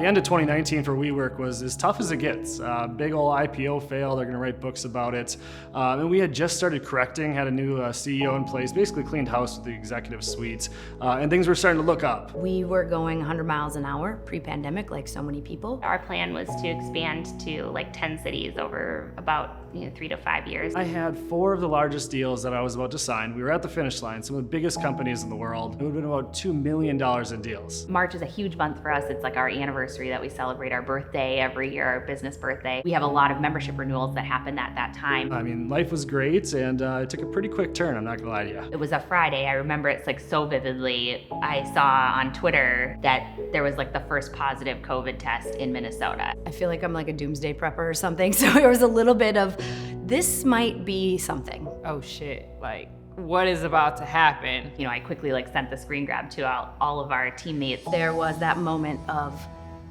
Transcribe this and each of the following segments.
The end of 2019 for WeWork was as tough as it gets. Big ol' IPO fail, they're gonna write books about it. And we had just started correcting, had a new CEO in place, basically cleaned house with the executive suite, and things were starting to look up. We were going 100 miles an hour pre-pandemic, like so many people. Our plan was to expand to like 10 cities over about 3 to 5 years. I had 4 of the largest deals that I was about to sign. We were at the finish line, some of the biggest companies in the world. It would have been about $2 million in deals. March is a huge month for us. It's like our anniversary that we celebrate our birthday every year, our business birthday. We have a lot of membership renewals that happen at that time. I mean, life was great, and it took a pretty quick turn, I'm not gonna lie to you. It was a Friday. I remember it's like so vividly. I saw on Twitter that there was like the first positive COVID test in Minnesota. I feel like I'm like a doomsday prepper or something, so there was a little bit of, this might be something. Oh shit, like, what is about to happen? I quickly like sent the screen grab to all of our teammates. There was that moment of,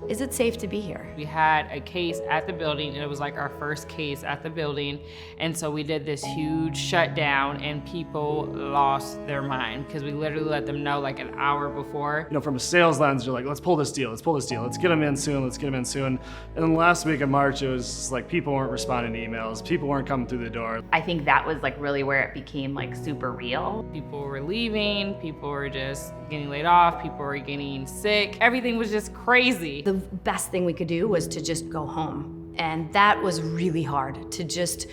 is it safe to be here? We had a case at the building, and it was like our first case at the building. And so we did this huge shutdown, and people lost their mind because we literally let them know like an hour before. From a sales lens, you're like, let's pull this deal, let's get them in soon, And then last week of March, it was just like people weren't responding to emails, people weren't coming through the door. I think that was like really where it became like super real. People were leaving, people were just getting laid off, people were getting sick. Everything was just crazy. The best thing we could do was to just go home. And that was really hard, to just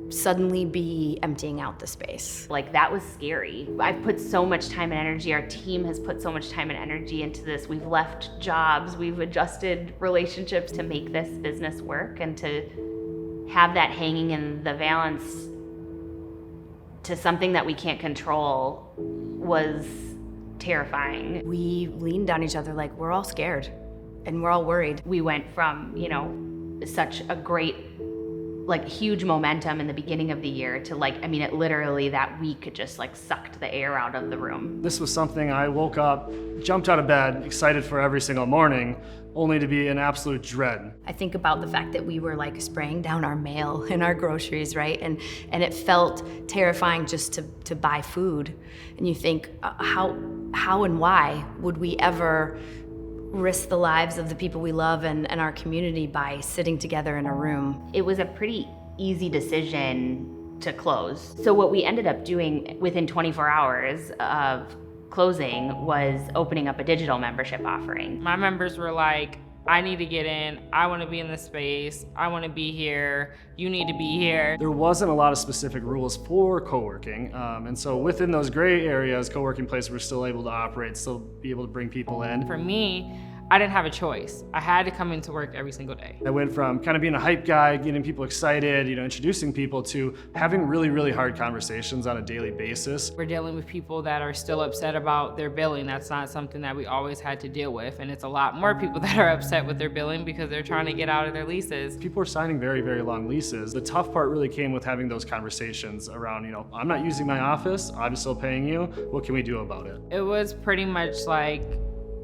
suddenly be emptying out the space. Like, that was scary. I've put so much time and energy, our team has put so much time and energy into this. We've left jobs, we've adjusted relationships to make this business work, and to have that hanging in the balance to something that we can't control was terrifying. We leaned on each other like we're all scared and we're all worried. We went from, such a great, huge momentum in the beginning of the year to it literally that week just sucked the air out of the room. This was something I woke up, jumped out of bed, excited for every single morning, only to be in absolute dread. I think about the fact that we were spraying down our mail and our groceries, right? And it felt terrifying just to buy food. And you think, how and why would we ever risk the lives of the people we love and our community by sitting together in a room? It was a pretty easy decision to close. So what we ended up doing within 24 hours of closing was opening up a digital membership offering. My members were like, I need to get in, I want to be in this space, I want to be here, you need to be here. There wasn't a lot of specific rules for co-working, and so within those gray areas, co-working places were still able to operate, still be able to bring people in. For me, I didn't have a choice. I had to come into work every single day. I went from kind of being a hype guy, getting people excited, introducing people, to having really, really hard conversations on a daily basis. We're dealing with people that are still upset about their billing. That's not something that we always had to deal with. And it's a lot more people that are upset with their billing because they're trying to get out of their leases. People are signing very, very long leases. The tough part really came with having those conversations around, I'm not using my office, I'm still paying you, what can we do about it? It was pretty much like,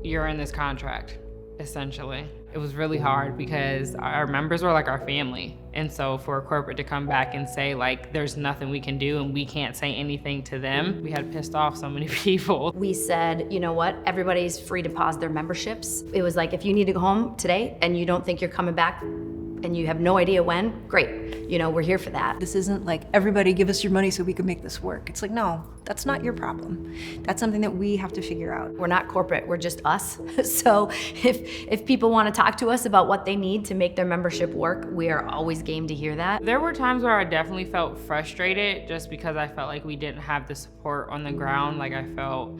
you're in this contract, essentially. It was really hard because our members were like our family. And so for a corporate to come back and say there's nothing we can do and we can't say anything to them, we had pissed off so many people. We said, you know what, everybody's free to pause their memberships. It was if you need to go home today and you don't think you're coming back and you have no idea when, great. We're here for that. This isn't everybody give us your money so we can make this work. It's no, that's not your problem. That's something that we have to figure out. We're not corporate, we're just us. So if people want to talk to us about what they need to make their membership work, we are always game to hear that. There were times where I definitely felt frustrated just because I felt like we didn't have the support on the ground. I felt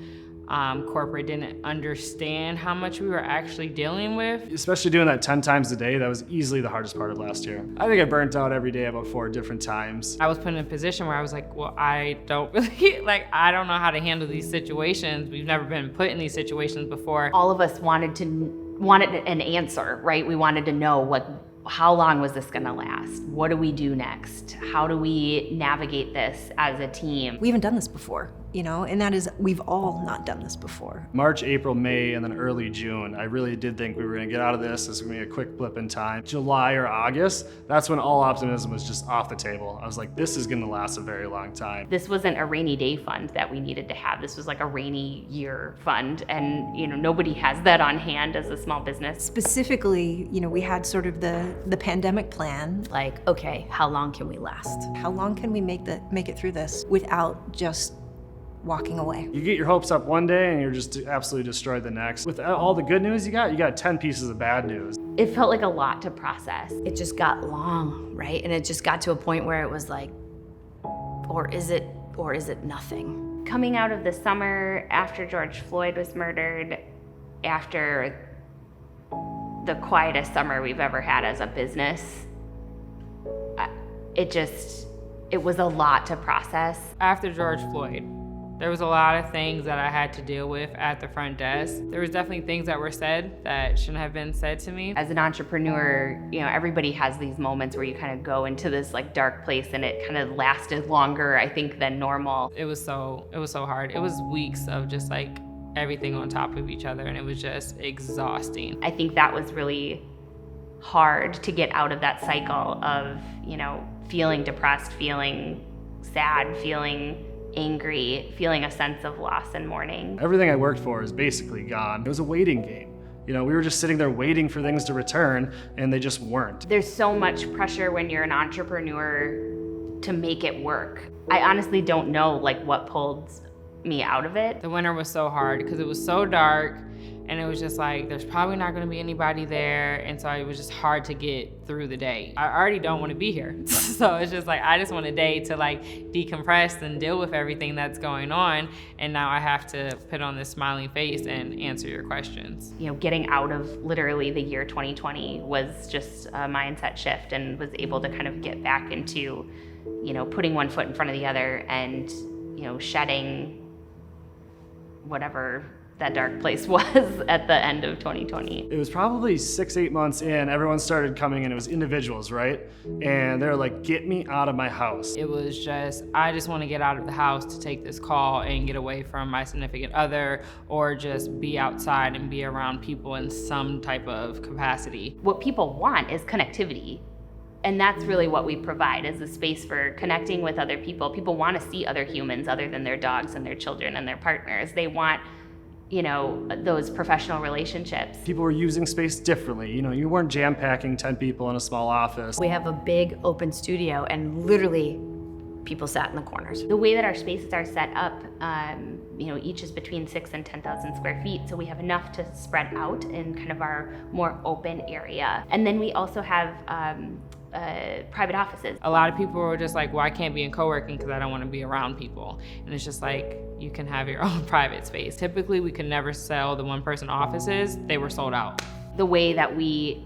corporate didn't understand how much we were actually dealing with. Especially doing that 10 times a day, that was easily the hardest part of last year. I think I burnt out every day about 4 different times. I was put in a position where I was well, I don't really, I don't know how to handle these situations. We've never been put in these situations before. All of us wanted an answer, right? We wanted to know how long was this gonna last? What do we do next? How do we navigate this as a team? We haven't done this before. and that is, we've all not done this before. March, April, May, and then early June, I really did think we were gonna get out of this. This was gonna be a quick blip in time. July or August, that's when all optimism was just off the table. I was like, this is gonna last a very long time. This wasn't a rainy day fund that we needed to have. This was like a rainy year fund. And, nobody has that on hand as a small business. Specifically, we had sort of the pandemic plan. Like, okay, how long can we last? How long can we make it through this without just walking away? You get your hopes up one day and you're just absolutely destroyed the next. With all the good news you got 10 pieces of bad news. It felt like a lot to process. It just got long, right? And it just got to a point where it was like, or is it nothing? Coming out of the summer after George Floyd was murdered, after the quietest summer we've ever had as a business, it was a lot to process. After George Floyd, there was a lot of things that I had to deal with at the front desk. There was definitely things that were said that shouldn't have been said to me. As an entrepreneur, everybody has these moments where you kind of go into this like dark place, and it kind of lasted longer, I think, than normal. It was so hard. It was weeks of just like everything on top of each other, and it was just exhausting. I think that was really hard to get out of that cycle of, feeling depressed, feeling sad, feeling angry, feeling a sense of loss and mourning. Everything I worked for is basically gone. It was a waiting game. We were just sitting there waiting for things to return, and they just weren't. There's so much pressure when you're an entrepreneur to make it work. I honestly don't know what pulled me out of it. The winter was so hard because it was so dark, and it was just like, there's probably not gonna be anybody there, and so it was just hard to get through the day. I already don't wanna be here. So it's just like, I just want a day to decompress and deal with everything that's going on, and now I have to put on this smiling face and answer your questions. Getting out of literally the year 2020 was just a mindset shift, and was able to kind of get back into, putting one foot in front of the other and, shedding whatever that dark place was at the end of 2020. It was probably 6-8 months in, everyone started coming in. It was individuals, right? And they're like, get me out of my house. It was just, I just want to get out of the house to take this call and get away from my significant other, or just be outside and be around people in some type of capacity. What people want is connectivity. And that's really what we provide, is a space for connecting with other people. People want to see other humans other than their dogs and their children and their partners. They want those professional relationships. People were using space differently. You weren't jam-packing 10 people in a small office. We have a big open studio, and literally people sat in the corners. The way that our spaces are set up, each is between 6,000 and 10,000 square feet, so we have enough to spread out in kind of our more open area. And then we also have private offices. A lot of people were just like, well, I can't be in co-working because I don't want to be around people. And it's just like, you can have your own private space. Typically, we could never sell the one-person offices. They were sold out. The way that we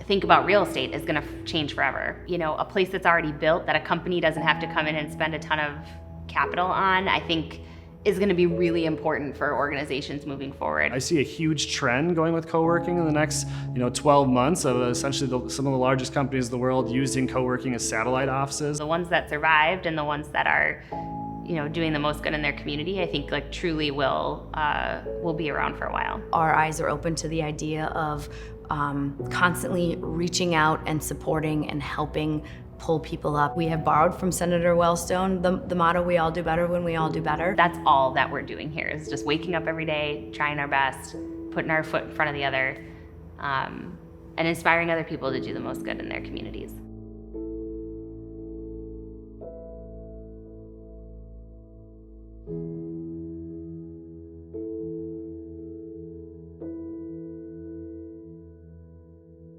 think about real estate is gonna change forever. A place that's already built that a company doesn't have to come in and spend a ton of capital on, I think is going to be really important for organizations moving forward. I see a huge trend going with co-working in the next 12 months of essentially some of the largest companies in the world using co-working as satellite offices. The ones that survived and the ones that are doing the most good in their community, I think truly will be around for a while. Our eyes are open to the idea of constantly reaching out and supporting and helping pull people up. We have borrowed from Senator Wellstone the motto, we all do better when we all do better. That's all that we're doing here, is just waking up every day, trying our best, putting our foot in front of the other, and inspiring other people to do the most good in their communities.